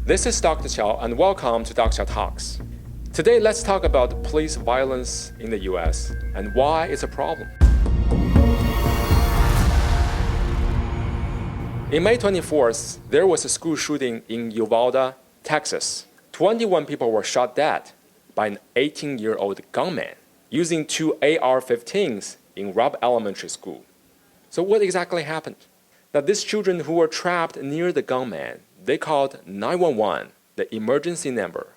This is Dr. Qiao and welcome to Dr. Qiao Talks. Today let's talk about police violence in the US and why it's a problem. In May 24th, there was a school shooting in Uvalde, Texas. 21 people were shot dead by an 18-year-old gunman using two AR-15s in Robb Elementary School. So what exactly happened? Now these children who were trapped near the gunman, they called 911, the emergency number,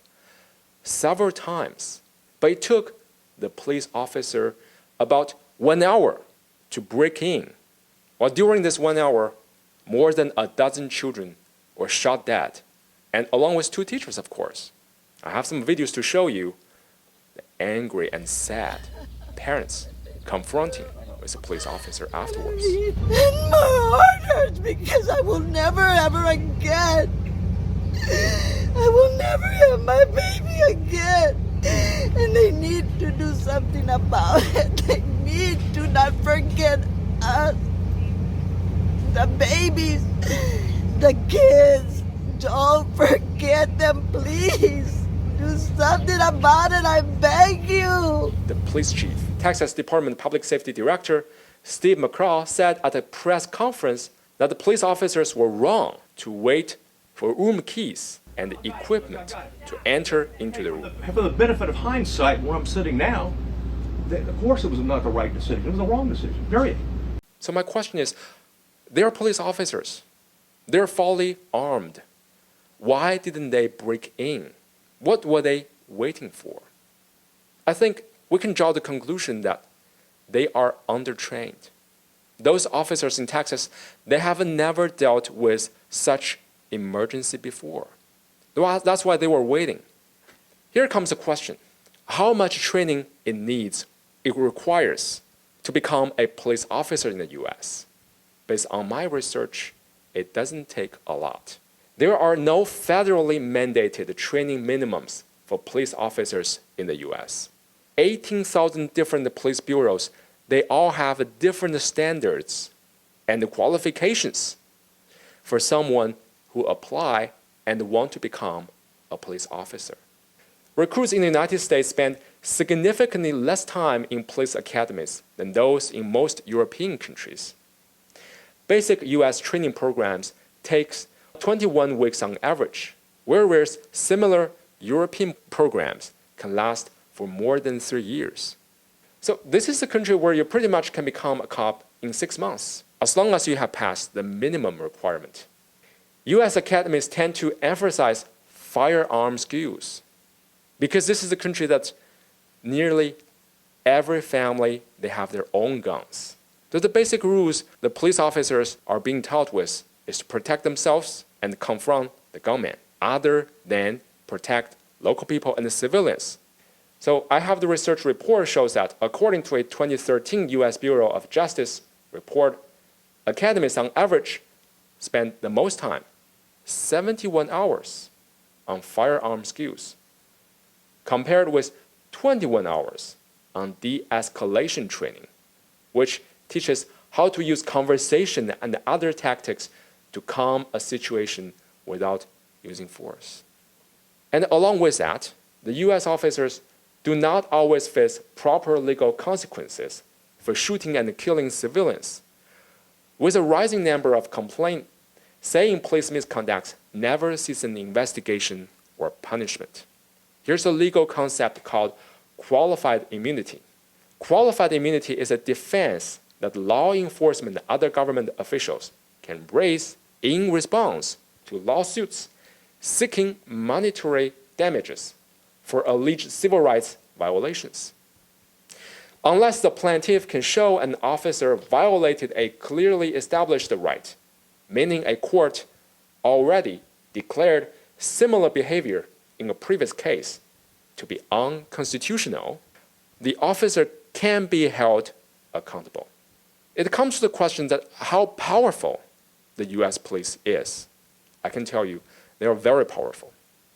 several times. But it took the police officer about 1 hour to break in. While during this 1 hour, more than a dozen children were shot dead, and along with two teachers, of course. I have some videos to show you the angry and sad parents confronting with the police officer afterwards. And my heart hurts because I will never ever again. I will never have my baby again. And they need to do something about it. They need to not forget us. The babies, the kids. Don't forget them, please. Do something about it, I beg you. The police chief, Texas Department Public Safety Director Steve McCraw, said at a press conference that the police officers were wrong to wait for room keys and equipment to enter into the room. For the benefit of hindsight, where I'm sitting now, of course it was not the right decision. It was the wrong decision, period. So my question is, they're police officers. They're fully armed. Why didn't they break in? What were they waiting for? I think we can draw the conclusion that they are undertrained. Those officers in Texas, they have never dealt with such emergency before. That's why they were waiting. Here comes the question. How much training it requires to become a police officer in the US? Based on my research, it doesn't take a lot. There are no federally mandated training minimums for police officers in the US. 18,000 different police bureaus, they all have different standards and qualifications for someone who apply and want to become a police officer. Recruits in the United States spend significantly less time in police academies than those in most European countries. Basic US training programs takes 21 weeks on average, whereas similar European programs can last for more than 3 years. So this is a country where you pretty much can become a cop in 6 months, as long as you have passed the minimum requirement. US academies tend to emphasize firearm skills because this is a country that nearly every family, they have their own guns. So the basic rules the police officers are being taught with is to protect themselves and confront the gunman, other than protect local people and the civilians. So I have the research report shows that according to a 2013 US Bureau of Justice report, academies on average spend the most time, 71 hours, on firearm skills, compared with 21 hours on de-escalation training, which teaches how to use conversation and other tactics to calm a situation without using force. And along with that, the US officers do not always face proper legal consequences for shooting and killing civilians. With a rising number of complaints saying police misconduct never sees an investigation or punishment. Here's a legal concept called qualified immunity. Qualified immunity is a defense that law enforcement and other government officials can raise in response to lawsuits seeking monetary damages for alleged civil rights violations. Unless the plaintiff can show an officer violated a clearly established right, meaning a court already declared similar behavior in a previous case to be unconstitutional, the officer can be held accountable. It comes to the question that how powerful the US police is. I can tell you, they are very powerful.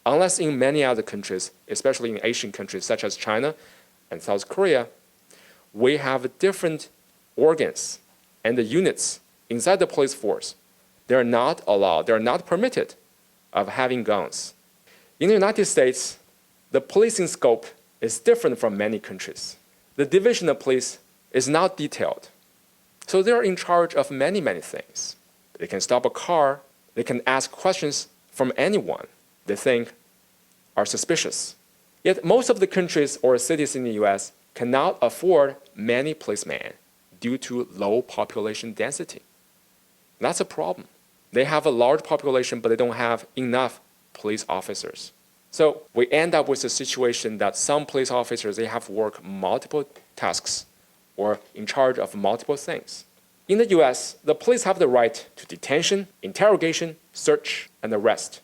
Unless in many other countries, especially in Asian countries such as China and South Korea, we have different organs and the units inside the police force. They are not allowed, they are not permitted of having guns. In the United States, the policing scope is different from many countries. The division of police is not detailed. So they're in charge of many, many things. They can stop a car. They can ask questions from anyone they think are suspicious. Yet most of the countries or cities in the US cannot afford many policemen due to low population density. That's a problem. They have a large population, but they don't have enough police officers. So we end up with a situation that some police officers, they have to work multiple tasks or in charge of multiple things. In the US, the police have the right to detention, interrogation, search, and arrest.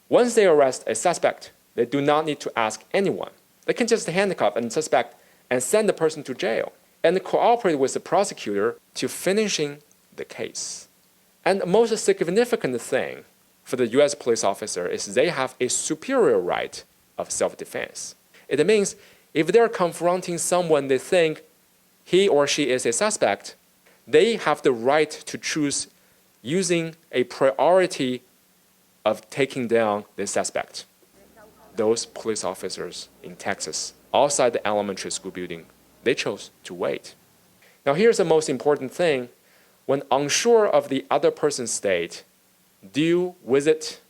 Once they arrest a suspect, they do not need to ask anyone. They can just handcuff a suspect and send the person to jail and cooperate with the prosecutor to finishing the case. And the most significant thing for the US police officer is they have a superior right of self-defense. It means if they're confronting someone they think he or she is a suspect, they have the right to choose using a priority of taking down the suspect. Those police officers in Texas, outside the elementary school building, they chose to wait. Now here's the most important thing. When unsure of the other person's state, deal with it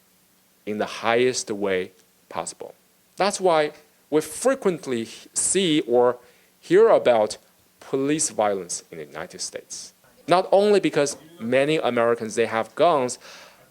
in the highest way possible. That's why we frequently see or hear about police violence in the United States. Not only because many Americans, they have guns,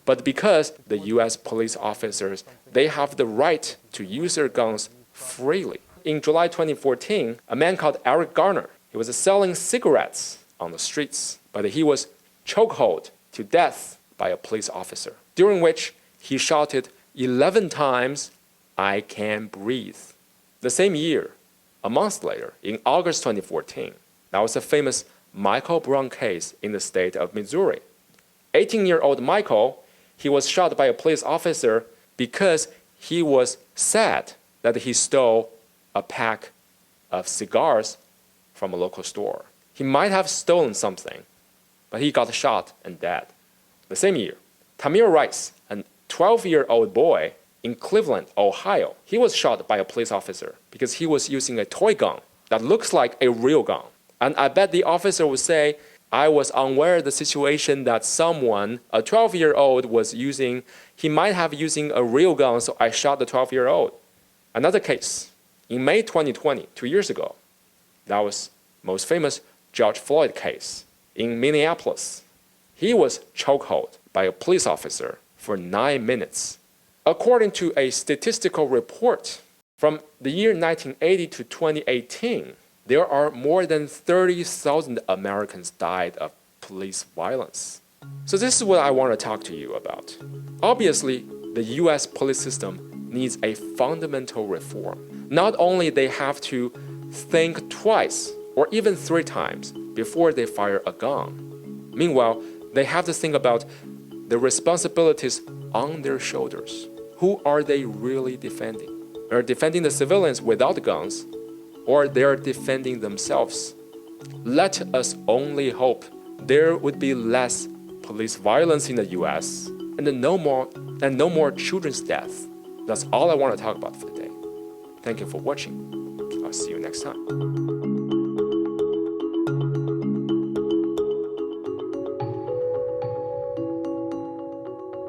but because the US police officers, they have the right to use their guns freely. In July 2014, a man called Eric Garner, he was selling cigarettes on the streets, but he was chokehold to death by a police officer, during which he shouted 11 times, "I can breathe." The same year, a month later, in August 2014, that was a famous Michael Brown case in the state of Missouri. 18-year-old Michael, he was shot by a police officer because he was sad that he stole a pack of cigars from a local store. He might have stolen something, but he got shot and dead. The same year, Tamir Rice, a 12-year-old boy in Cleveland, Ohio, he was shot by a police officer because he was using a toy gun that looks like a real gun. And I bet the officer would say, I was unaware of the situation that someone, a 12-year-old, was using. He might have using a real gun, so I shot the 12-year-old. Another case, in May 2020, 2 years ago, that was most famous George Floyd case in Minneapolis. He was chokehold by a police officer for 9 minutes. According to a statistical report from the year 1980 to 2018, there are more than 30,000 Americans died of police violence. So this is what I want to talk to you about. Obviously, the US police system needs a fundamental reform. Not only they have to think twice or even 3 times before they fire a gun. Meanwhile, they have to think about the responsibilities on their shoulders. Who are they really defending? They're defending the civilians without guns, or they're defending themselves. Let us only hope there would be less police violence in the US and no more children's death. That's all I want to talk about for today. Thank you for watching. I'll see you next time.